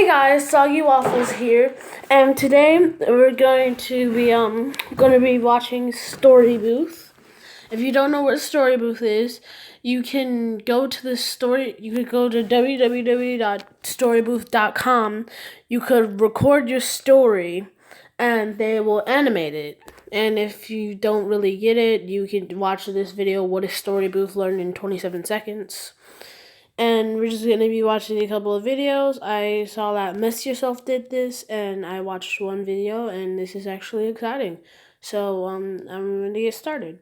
Hey guys, Soggy Waffles here, and today we're going to be watching Storybooth. If you don't know what Storybooth is, you can go to the story. You could go to www.storybooth.com. You could record your story, and they will animate it. And if you don't really get it, you can watch this video. What is Storybooth? Learn in 27 seconds. And we're just going to be watching a couple of videos. I saw that Miss Yourself did this, and I watched one video, and this is actually exciting. So, I'm going to get started.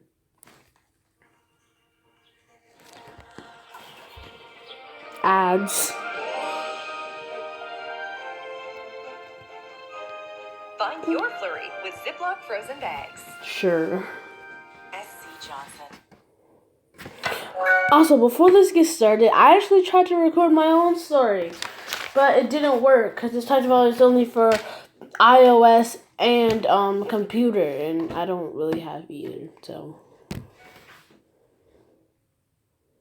Ads. Find your flurry with Ziploc frozen bags. Sure. S.C. Johnson. Also, before this gets started, I actually tried to record my own story, but it didn't work because this type of is only for iOS and computer, and I don't really have either. So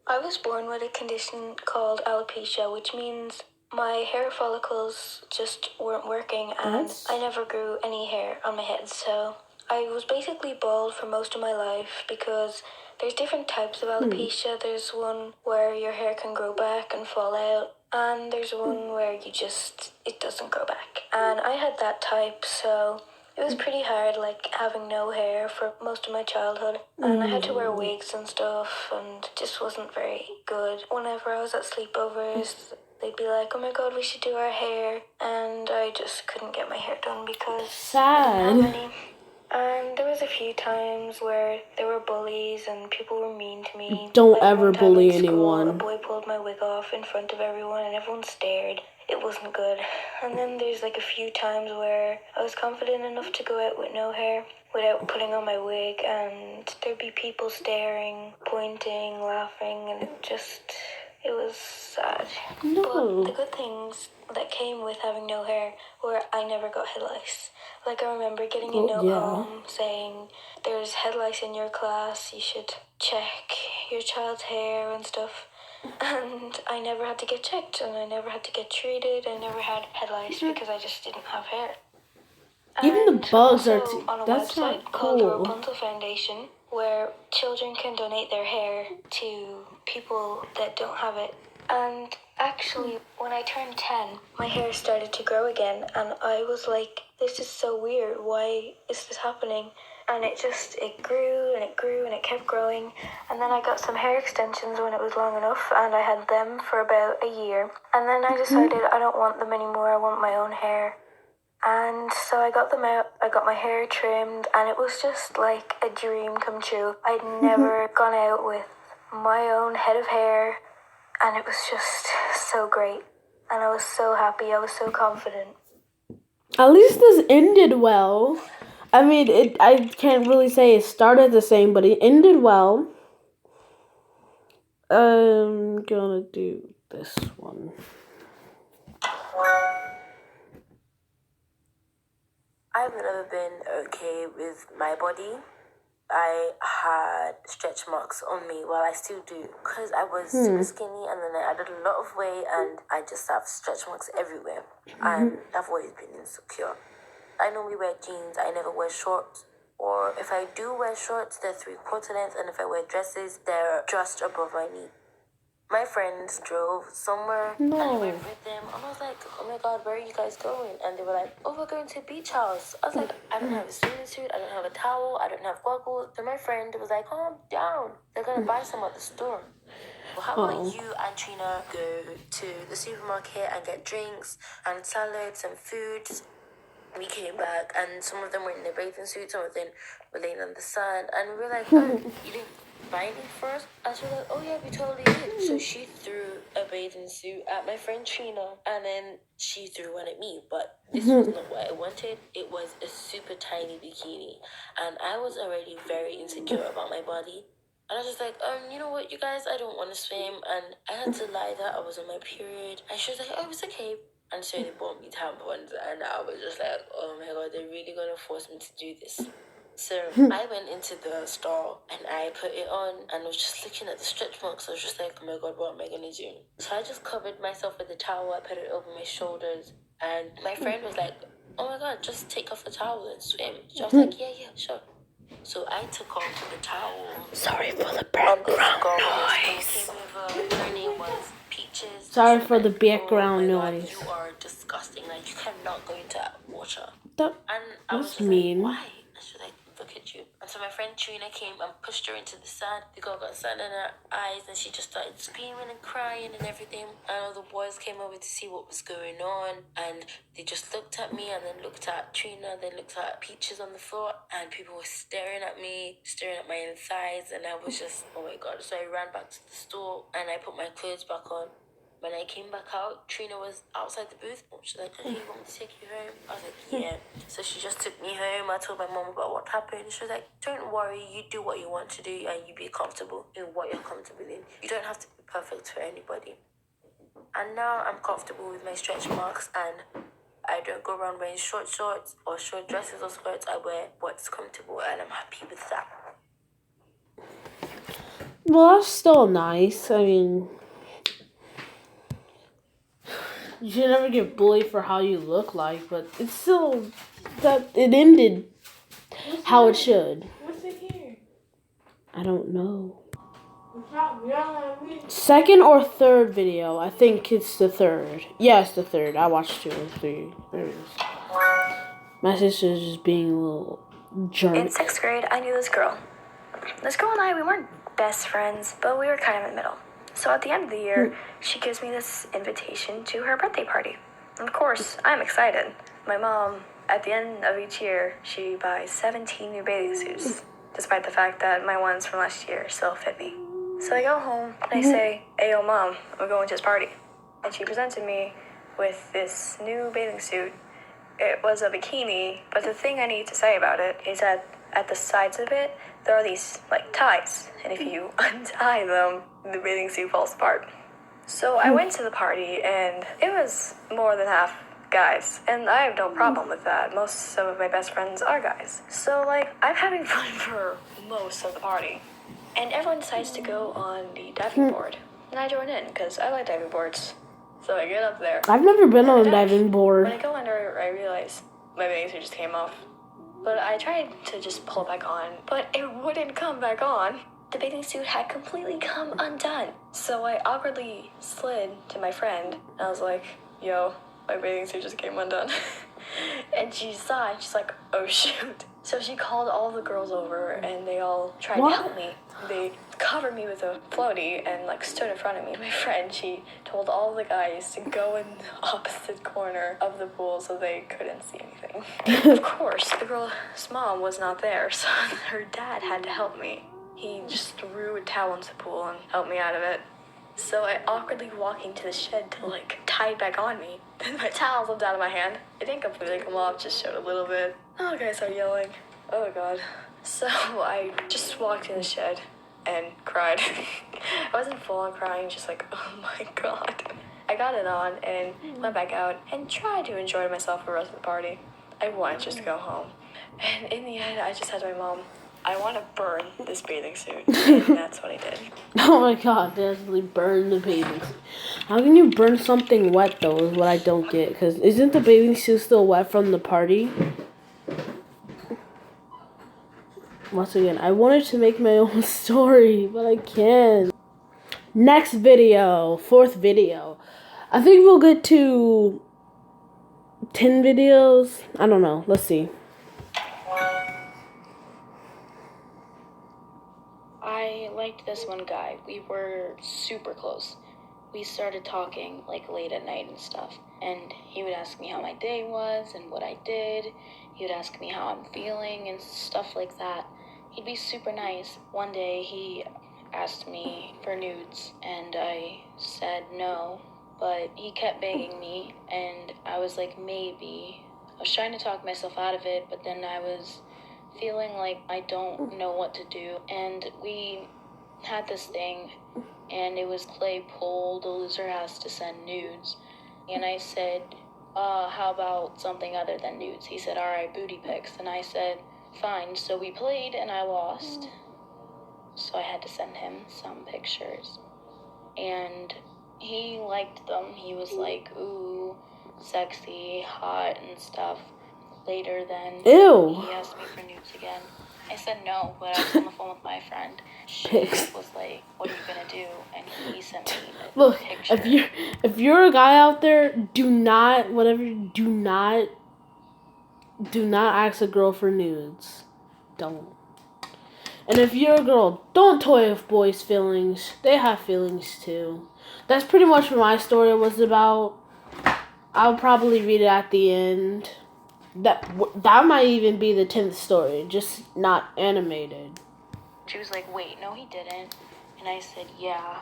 I was born with a condition called alopecia, which means my hair follicles just weren't working, and I never grew any hair on my head. So I was basically bald for most of my life because there's different types of alopecia. There's one where your hair can grow back and fall out, and there's one where it doesn't grow back. And I had that type, so it was pretty hard, like, having no hair for most of my childhood. And I had to wear wigs and stuff, and it just wasn't very good. Whenever I was at sleepovers, they'd be like, oh my god, we should do our hair. And I just couldn't get my hair done because I didn't have any. And there was a few times where there were bullies and people were mean to me. Don't like ever one time bully in school, anyone. A boy pulled my wig off in front of everyone and everyone stared. It wasn't good. And then there's like a few times where I was confident enough to go out with no hair without putting on my wig, and there'd be people staring, pointing, laughing, and it was sad. No. But the good things that came with having no hair were I never got head lice. Like, I remember getting a note home saying, there's head lice in your class, you should check your child's hair and stuff. And I never had to get checked, and I never had to get treated. I never had head lice because I just didn't have hair. Even the bugs are on a that's website not called cool. Rapunzel Foundation, where children can donate their hair to people that don't have it. And actually, when I turned 10, my hair started to grow again, and I was like, this is so weird, why is this happening? And it grew and it grew and it kept growing. And then I got some hair extensions when it was long enough, and I had them for about a year. And then I decided I don't want them anymore, I want my own hair. And so I got them out, I got my hair trimmed, and it was just like a dream come true. I'd never gone out with my own head of hair, and it was just so great. And I was so happy, I was so confident. At least this ended well. I mean, I can't really say it started the same, but it ended well. I'm gonna do this one. I've never been okay with my body. I had stretch marks on me, well, I still do, because I was super skinny, and then I added a lot of weight, and I just have stretch marks everywhere, and I've always been insecure. I normally wear jeans, I never wear shorts, or if I do wear shorts, they're 3/4 length, and if I wear dresses, they're just above my knee. My friends drove somewhere, and I went with them, and I was like, oh my god, where are you guys going? And they were like, oh, we're going to a beach house. I was like, I don't have a swimming suit, I don't have a towel, I don't have goggles. So my friend was like, calm down, they're gonna buy some at the store. Well, how about you and Trina go to the supermarket and get drinks and salads and foods? We came back, and some of them were in their bathing suits, some of them were laying on the sun, and we were like, oh, you didn't buy anything for us? And she was like, oh yeah, we totally did. So she threw a bathing suit at my friend Trina, and then she threw one at me, but this was not what I wanted. It was a super tiny bikini, and I was already very insecure about my body. And I was just like, you know what, you guys, I don't want to swim. And I had to lie that I was on my period. And she was like, oh, it's okay. And so they bought me tampons, and I was just like, oh my god, they're really gonna force me to do this. So I went into the store and I put it on, and I was just looking at the stretch marks. I was just like, oh my god, what am I gonna do? So I just covered myself with a towel. I put it over my shoulders. And my friend was like, oh my God, just take off the towel and swim. So I was like, yeah, sure. So I took off the towel. Sorry for the And this background girl noise. came over. Her name was Peaches. Sorry She for was the like, background oh my God, noise. you are disgusting. Like, you cannot go into water. That, And I was that's just mean. like, why? And she was like, look at you. And so my friend Trina came and pushed her into the sand. The girl got sand in her eyes and she just started screaming and crying and everything. And all the boys came over to see what was going on. And they just looked at me and then looked at Trina, then looked at Peaches on the floor. And people were staring at me, staring at my insides. And I was just, oh my God. So I ran back to the store and I put my clothes back on. When I came back out, Trina was outside the booth. She's like, hey, you want me to take you home? I was like, yeah. So she just took me home. I told my mom about what happened. She was like, don't worry. You do what you want to do and you be comfortable in what you're comfortable in. You don't have to be perfect for anybody. And now I'm comfortable with my stretch marks and I don't go around wearing short shorts or short dresses or skirts. I wear what's comfortable and I'm happy with that. Well, that's still nice. I mean, you should never get bullied for how you look like, but it's still that it ended how it should. What's in here? I don't know. Stop yelling at me. Second or third video? I think it's the third. Yeah, it's the third. I watched 2 or 3. There it is. My sister's just being a little jerk. In 6th grade, I knew this girl. This girl and I, we weren't best friends, but we were kind of in the middle. So at the end of the year, she gives me this invitation to her birthday party. And of course, I'm excited. My mom, at the end of each year, she buys 17 new bathing suits, despite the fact that my ones from last year still fit me. So I go home and I say, hey, yo, Mom, I'm going to this party. And she presented me with this new bathing suit. It was a bikini, but the thing I need to say about it is that at the sides of it, there are these, like, ties. And if you untie them, the bathing suit falls apart. So I went to the party, and it was more than half guys. And I have no problem with that. Most of my best friends are guys. So, like, I'm having fun for most of the party. And everyone decides to go on the diving board. And I join in, because I like diving boards. So I get up there. I've never been on a dive. diving board. When I go under, I realize my bathing suit just came off. But I tried to just pull it back on, but it wouldn't come back on. The bathing suit had completely come undone. So I awkwardly slid to my friend, and I was like, yo, my bathing suit just came undone. And she saw it, she's like, oh shoot. So she called all the girls over, and they all tried to help me. They covered me with a floaty and like stood in front of me. My friend, she told all the guys to go in the opposite corner of the pool so they couldn't see anything. And of course, the girl's mom was not there, so her dad had to help me. He just threw a towel into the pool and helped me out of it. So I awkwardly walked into the shed to like tie it back on me. Then my towel slipped out of my hand. It didn't completely come off, just showed a little bit. Oh, guys started yelling. Oh God. So I just walked in the shed and cried. I wasn't full on crying, just like, oh my God. I got it on and went back out and tried to enjoy myself for the rest of the party. I wanted just to go home. And in the end, I just said to my mom, I want to burn this bathing suit. And that's what I did. Oh my God, definitely burn the bathing suit. How can you burn something wet though is what I don't get. Because isn't the bathing suit still wet from the party? Once again, I wanted to make my own story, but I can't. Next video, 4th video. I think we'll get to 10 videos. I don't know. Let's see. I liked this one guy. We were super close. We started talking like late at night and stuff. And he would ask me how my day was and what I did. He would ask me how I'm feeling and stuff like that. He'd be super nice. One day he asked me for nudes and I said no, but he kept begging me and I was like, maybe. I was trying to talk myself out of it, but then I was feeling like I don't know what to do. And we had this thing, and it was Clay Pole, the loser has to send nudes. And I said, how about something other than nudes? He said, all right, booty pics. And I said, fine. So we played, and I lost. So I had to send him some pictures. And he liked them. He was like, ooh, sexy, hot, and stuff. Later then, Ew. he asked me for nudes again. I said no, but I was on the phone with my friend. She Pics. was like, "What are you gonna do?" And he sent me a Look, picture. if you're a guy out there, do not ask a girl for nudes. Don't. And if you're a girl, don't toy with boys' feelings. They have feelings too. That's pretty much what my story was about. I'll probably read it at the end. That might even be the 10th story, just not animated. She was like, "Wait, no, he didn't." And I said, "Yeah."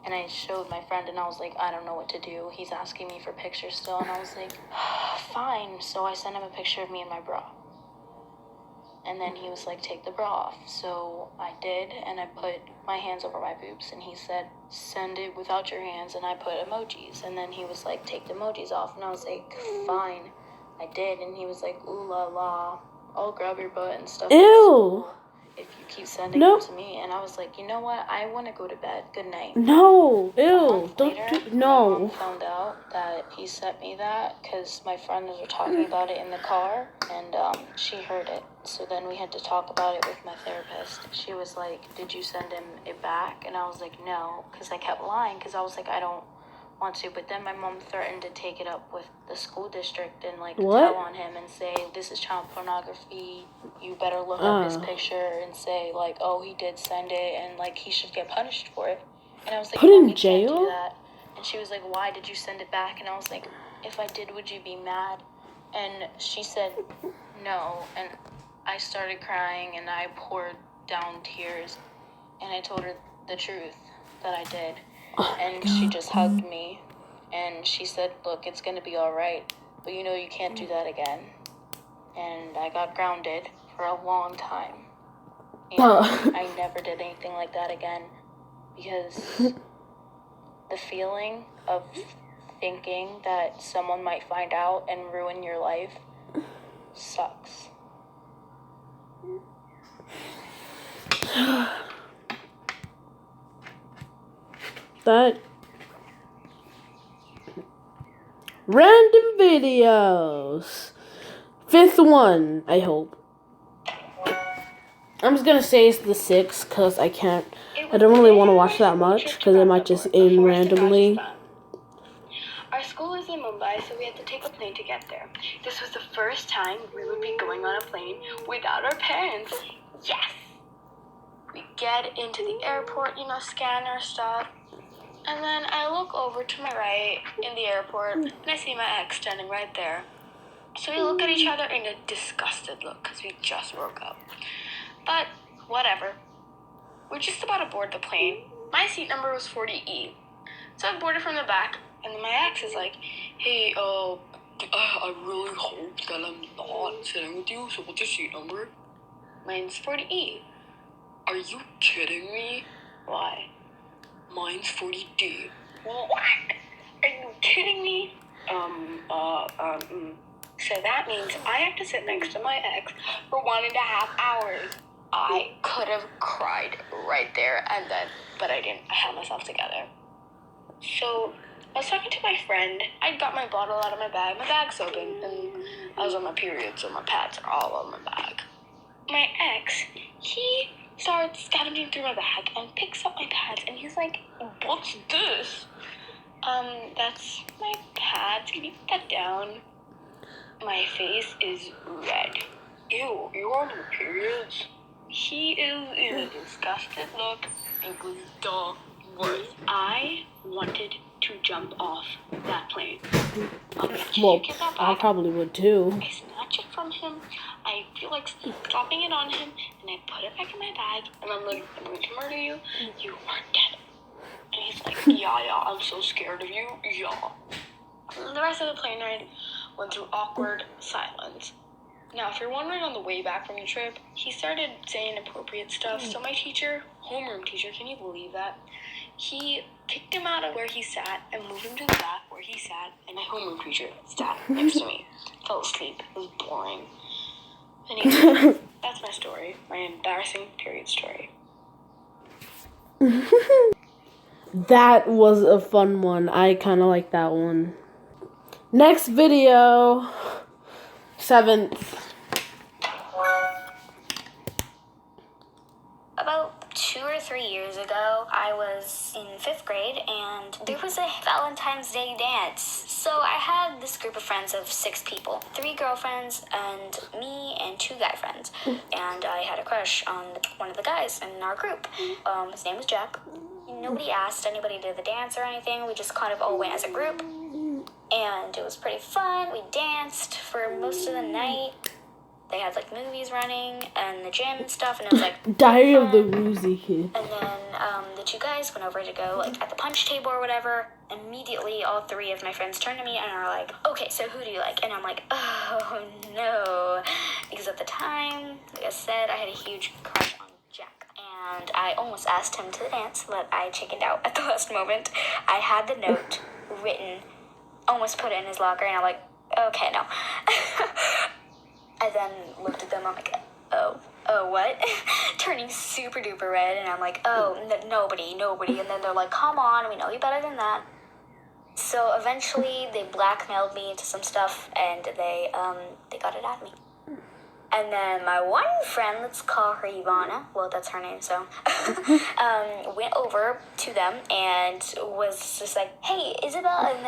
And I showed my friend, and I was like, "I don't know what to do. He's asking me for pictures still." And I was like, "Fine." So I sent him a picture of me in my bra. And then he was like, "Take the bra off." So I did, and I put my hands over my boobs, and he said, "Send it without your hands," and I put emojis. And then he was like, "Take the emojis off," and I was like, "Fine." I did, and he was like, "Ooh la la, I'll grab your butt and stuff." Ew. If you keep sending them to me. And I was like, "You know what? I want to go to bed. Good night." No. Ew. A month Don't later, do. my mom No. found out that he sent me that because my friends were talking about it in the car, and she heard it. So then we had to talk about it with my therapist. She was like, "Did you send him it back?" And I was like, "No," because I kept lying because I was like, "I don't want to." But then my mom threatened to take it up with the school district and like What? tell on him and say, "This is child pornography. You better look up his picture and say like, oh, he did send it, and like he should get punished for it." And I was like, Put "Mom, in you can't do jail? that." And she was like, "Why did you send it back?" And I was like, "If I did, would you be mad?" And she said, "No." And I started crying, and I poured down tears, and I told her the truth that I did. And she just hugged me, and she said, "Look, it's gonna be all right, but you know you can't do that again." And I got grounded for a long time. And I never did anything like that again, because the feeling of thinking that someone might find out and ruin your life sucks. That random videos. 5th one, I hope. I'm just gonna say it's the 6th because I don't really want to watch that much because it might just end randomly. Our school is in Mumbai, so we had to take a plane to get there. This was the first time we would be going on a plane without our parents. Yes! We get into the airport, scan our stuff. And then I look over to my right in the airport, and I see my ex standing right there. So we look at each other in a disgusted look, because we just woke up. But, whatever. We're just about to board the plane. My seat number was 40E. So I boarded from the back, and then my ex is like, "Hey, I really hope that I'm not sitting with you, so what's your seat number?" Mine's 40E. Are you kidding me? Why? Mine's 40D. What? Are you kidding me? So that means I have to sit next to my ex for 1.5 hours. I could have cried right there and then, but I didn't. I held myself together. So I was talking to my friend. I got my bottle out of my bag. My bag's open, and I was on my period, so my pads are all on my bag. My ex, he starts scavenging through my bag and picks up my pads, and he's like, "What's this?" That's my pads. Can you put that down? My face is red. Ew, you're on your periods? He is in a disgusted look and goes, "Duh, what?" I wanted to jump off that plane. Well, I probably would too. I snatch it from him. I feel like dropping it on him, and I put it back in my bag, and I'm like, "I'm going to murder you. You are dead." And he's like, yeah, I'm so scared of you, yeah. And the rest of the plane ride went through awkward silence. Now, if you're wondering on the way back from your trip, he started saying inappropriate stuff, so my teacher, homeroom teacher, can you believe that? He kicked him out of where he sat and moved him to the back where he sat, and my homeroom teacher sat next to me. Fell asleep. It was boring. Anyway, that's my story. My embarrassing period story. That was a fun one. I kind of like that one. Next video, 7th. About 2 or 3 years ago, I was in 5th grade and there was a Valentine's Day dance. So I had this group of friends of 6 people, 3 girlfriends and me and 2 guy friends. And I had a crush on one of the guys in our group. His name was Jack. Nobody asked anybody to the dance or anything. We just kind of all went as a group. And it was pretty fun. We danced for most of the night. They had like movies running and the gym and stuff, and it was like Diary of the Woozy Kid. And then the 2 guys went over to go like at the punch table or whatever. Immediately, all 3 of my friends turned to me and are like, "Okay, so who do you like?" And I'm like, "Oh no," because at the time, like I said, I had a huge crush on Jack, and I almost asked him to the dance, but I chickened out at the last moment. I had the note written, almost put it in his locker, and I'm like, "Okay, no." I then looked at them, I'm like, oh, what? Turning super duper red, and I'm like, oh, nobody. And then they're like, come on, we know you better than that. So eventually they blackmailed me into some stuff, and they got it at me. And then my one friend, let's call her Ivana, well, that's her name, so, went over to them and was just like, hey, Isabel, and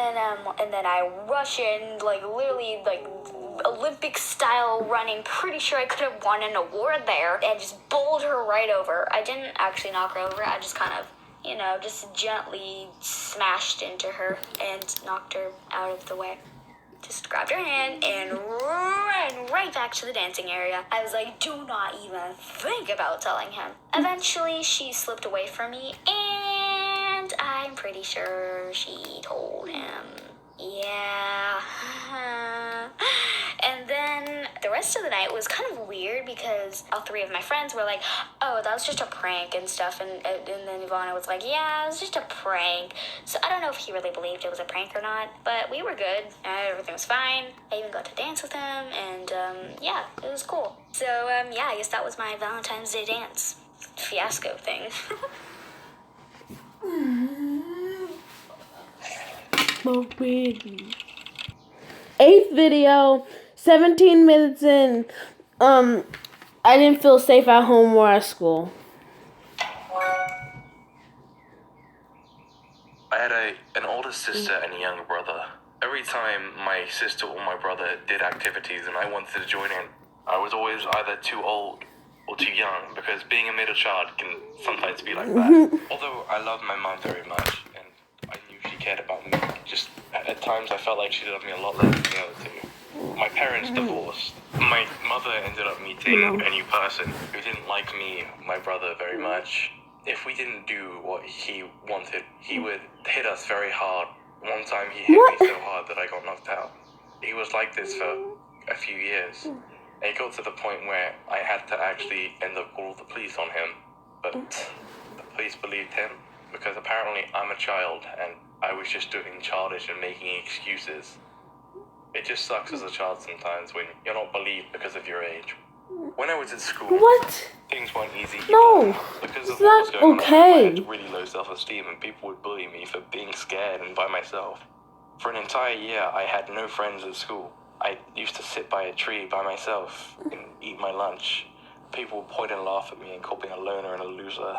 then I rush in, like, literally, like, Olympic style running, pretty sure I could have won an award there, and just bowled her right over. I didn't actually knock her over, I just kind of, just gently smashed into her and knocked her out of the way. Just grabbed her hand and ran right back to the dancing area. I was like, do not even think about telling him. Eventually, she slipped away from me, and I'm pretty sure she told him. Yeah. And then the rest of the night was kind of weird because all 3 of my friends were like, oh, that was just a prank and stuff. And then Ivana was like, yeah, it was just a prank. So I don't know if he really believed it was a prank or not, but we were good. Everything was fine. I even got to dance with him, and yeah, it was cool. So yeah, I guess that was my Valentine's Day dance fiasco thing. Smoke weed. 8th video, 17 minutes in. I didn't feel safe at home or at school. I had an older sister and a younger brother. Every time my sister or my brother did activities and I wanted to join in, I was always either too old or too young, because being a middle child can sometimes be like that. Although I loved my mom very much and I knew she cared about me, just at times I felt like she loved me a lot less than the other 2. My parents divorced. My mother ended up meeting a new person who didn't like me, my brother, very much. If we didn't do what he wanted, he would hit us very hard. One time he hit me so hard that I got knocked out. He was like this for a few years. It got to the point where I had to actually end up calling the police on him. But the police believed him, because apparently I'm a child and I was just doing childish and making excuses. It just sucks as a child sometimes when you're not believed because of your age. When I was at school, things weren't easy either. No, because of it's what was not going okay. on, I had really low self-esteem and people would bully me for being scared and by myself. For an entire year, I had no friends at school. I used to sit by a tree by myself and eat my lunch. People would point and laugh at me and call me a loner and a loser.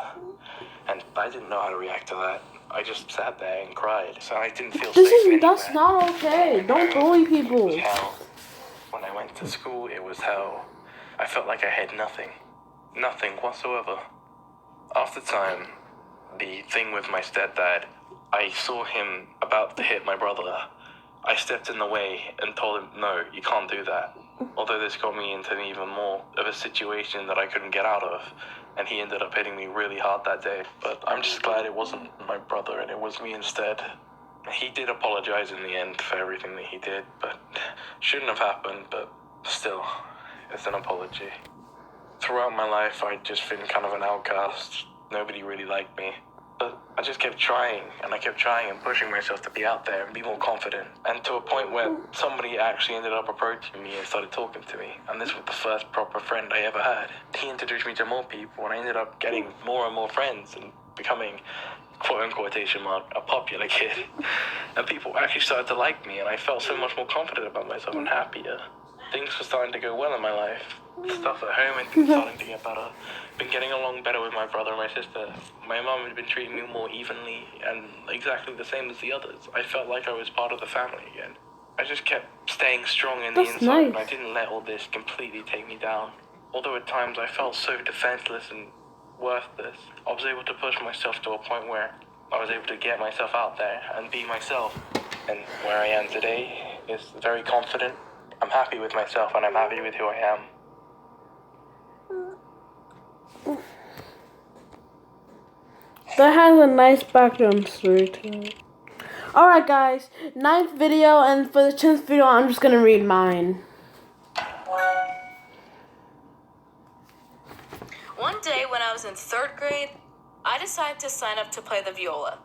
And I didn't know how to react to that. I just sat there and cried. So I didn't feel safe anywhere. That's not okay. Don't bully people. It was hell. When I went to school, it was hell. I felt like I had nothing. Nothing whatsoever. After time, the thing with my stepdad, I saw him about to hit my brother. I stepped in the way and told him, no, you can't do that. Although this got me into even more of a situation that I couldn't get out of. And he ended up hitting me really hard that day. But I'm just glad it wasn't my brother and it was me instead. He did apologize in the end for everything that he did, but shouldn't have happened, but still, it's an apology. Throughout my life, I'd just been kind of an outcast. Nobody really liked me. But I just kept trying, and I kept trying and pushing myself to be out there and be more confident. And to a point where somebody actually ended up approaching me and started talking to me. And this was the first proper friend I ever had. He introduced me to more people, and I ended up getting more and more friends. And becoming, quote unquote, a popular kid. And people actually started to like me, and I felt so much more confident about myself and happier. Things were starting to go well in my life. Stuff at home had been starting to get better. Been getting along better with my brother and my sister. My mum had been treating me more evenly and exactly the same as the others. I felt like I was part of the family again. I just kept staying strong in the inside, and I didn't let all this completely take me down. Although at times I felt so defenseless and worthless, I was able to push myself to a point where I was able to get myself out there and be myself. And where I am today is very confident. I'm happy with myself, and I'm happy with who I am. That has a nice background story to it. Alright guys, 9th video, and for the 10th video I'm just gonna read mine. One day when I was in 3rd grade, I decided to sign up to play the viola.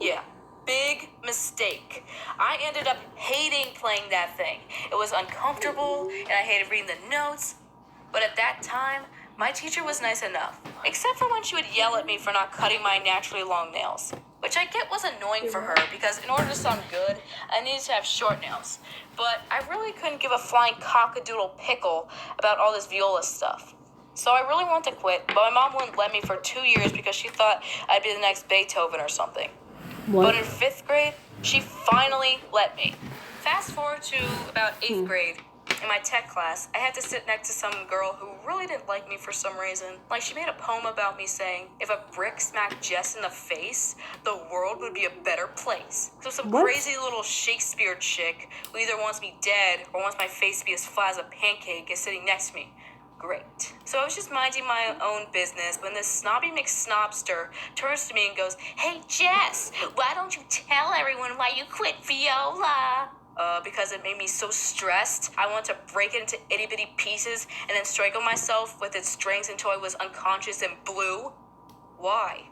Yeah, big mistake. I ended up hating playing that thing. It was uncomfortable, and I hated reading the notes. But at that time, my teacher was nice enough, except for when she would yell at me for not cutting my naturally long nails, which I get was annoying for her because in order to sound good, I needed to have short nails. But I really couldn't give a flying cockadoodle pickle about all this viola stuff. So I really wanted to quit, but my mom wouldn't let me for 2 years because she thought I'd be the next Beethoven or something. What? But in 5th grade, she finally let me. Fast forward to about 8th grade. In my tech class, I had to sit next to some girl who really didn't like me for some reason. Like, she made a poem about me saying, if a brick smacked Jess in the face, the world would be a better place. So some crazy little Shakespeare chick who either wants me dead or wants my face to be as flat as a pancake is sitting next to me. Great. So I was just minding my own business when this snobby McSnobster turns to me and goes, hey Jess, why don't you tell everyone why you quit viola? Because it made me so stressed, I wanted to break it into itty-bitty pieces and then strangle myself with its strings until I was unconscious and blue? Why?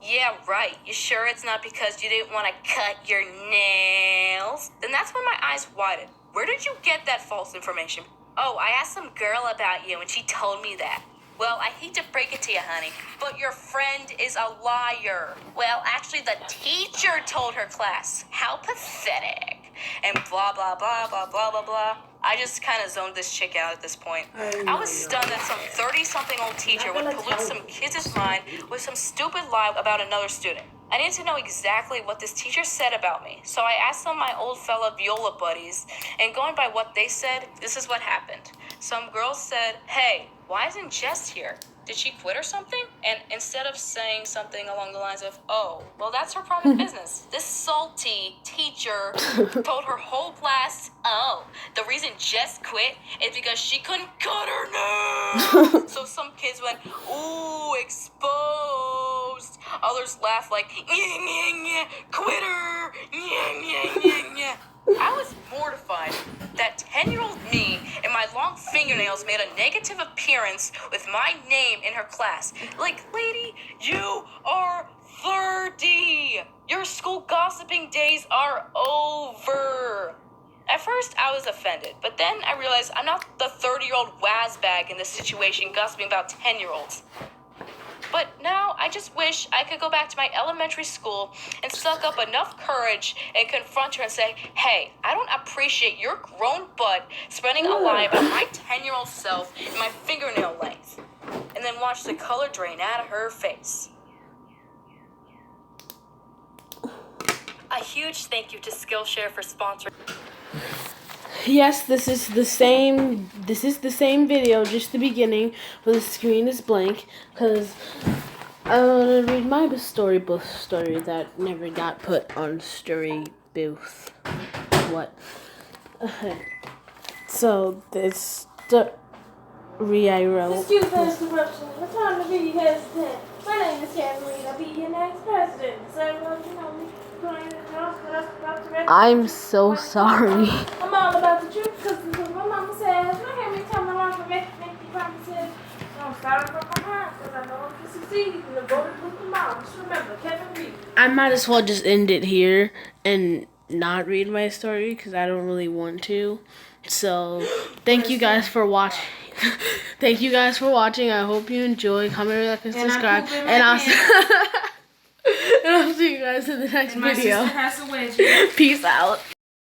Yeah, right. You sure it's not because you didn't want to cut your nails? Then that's when my eyes widened. Where did you get that false information? Oh, I asked some girl about you and she told me that. Well, I hate to break it to you, honey, but your friend is a liar. Well, actually, the teacher told her class. How pathetic. And blah, blah, blah, blah, blah, blah, blah. I just kind of zoned this chick out at this point. I was stunned that some 30-something-old teacher would pollute some kid's mind with some stupid lie about another student. I needed to know exactly what this teacher said about me, so I asked some of my old fellow viola buddies, and going by what they said, this is what happened. Some girls said, hey, why isn't Jess here? Did she quit or something? And instead of saying something along the lines of, oh, well, that's her private business, this salty teacher told her whole class, oh, the reason Jess quit is because she couldn't cut her nails. So some kids went, ooh, exposed. Others laughed like, yeah, yeah, yeah, quitter, yeah, yeah, yeah, yeah. I was mortified that 10-year-old me and my long fingernails made a negative appearance with my name in her class. Like, lady, you are 30. Your school gossiping days are over. At first, I was offended, but then I realized I'm not the 30-year-old wazzbag in this situation gossiping about 10-year-olds. But now I just wish I could go back to my elementary school and suck up enough courage and confront her and say, hey, I don't appreciate your grown butt spreading a lie about my 10-year-old self and my fingernail length. And then watch the color drain out of her face. A huge thank you to Skillshare for sponsoring. Yes, this is the same video, just the beginning, where the screen is blank, because I want to read my Storybooth story that never got put on Storybooth. What? So, this story I wrote. Excuse the interruption. The time to be hesitant. My name is Kathleen. I'll be your next president. So, you know me. I'm so sorry. I'm all about the truth because my mama says, look at me coming along for making promises. I'm starting from behind because I know I can succeed in the voted with the mom. Just remember, Kevin Reed. I might as well just end it here and not read my story because I don't really want to. So, thank you guys for watching. Thank you guys for watching. I hope you enjoy. Comment, like, and subscribe. And I'll And I'll see you guys in the next And my video. sister has a wedgie. Peace out.